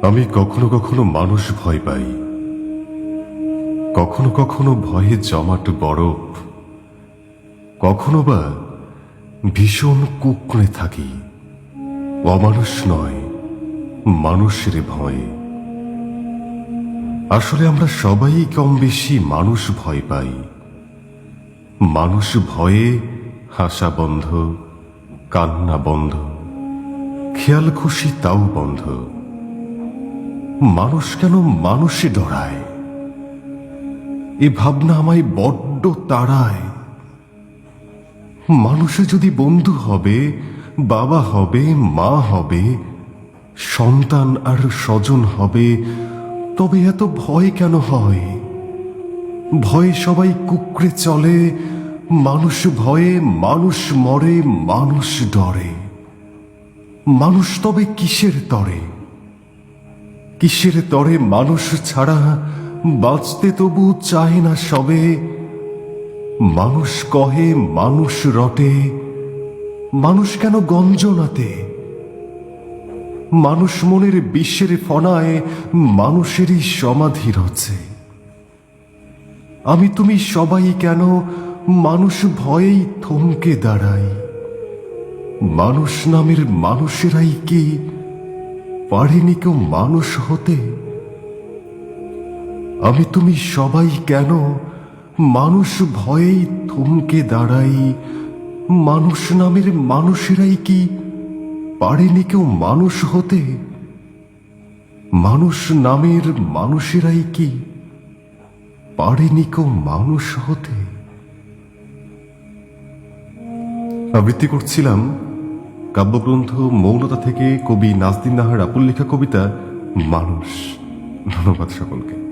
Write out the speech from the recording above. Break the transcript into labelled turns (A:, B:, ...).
A: আমি কখনো কখনো মানুষ ভয় পাই, কখনো কখনো ভয়ে জমাট বরফ, কখনো বা ভীষণ কুঁকড়ে থাকি। অমানুষ নয়, মানুষের ভয়ে। আসলে আমরা সবাই কম বেশি মানুষ ভয় পাই। মানুষ ভয়ে হাসা বন্ধ, কান্না বন্ধ, খেয়াল খুশি তাও বন্ধ। মানুষ কেন মানুষে ডরায়, এ ভাবনা আমায় বড্ড তাড়ায়। মানুষে যদি বন্ধু হবে, বাবা হবে, মা হবে, সন্তান আর স্বজন হবে, তবে এত ভয় কেন হয়? ভয়ে সবাই কুকড়ে চলে, মানুষ ভয়ে মানুষ মরে, মানুষ ডরে। মানুষ তবে কিসের তরে? কিসের তরে মানুষ ছাড়া বাঁচতে তবু চায় না সবে। মানুষ কহে মানুষ রটে, মানুষ কেন গঞ্জনাতে? মানুষ মনের বিশ্বের ফনায় মানুষেরই সমাধি রচে। আমি তুমি সবাই কেন মানুষ ভয়েই থমকে দাঁড়াই? মানুষ নামের মানুষেরাই কি পারেনি কেউ মানুষ হতে? আমি তুমি সবাই কেন মানুষ ভয়েই থমকে দাঁড়াই? মানুষ নামের মানুষেরাই কি পারেনি কেউ মানুষ হতে? মানুষ নামের মানুষেরাই কি পারেনি কেউ মানুষ হতে? আবৃত্তি করছিলাম কাব্যগ্রন্থ মৌনতা থেকে কবি নাজদিন নাহার আপুর লেখা কবিতা মানুষ। ধন্যবাদ সকলকে।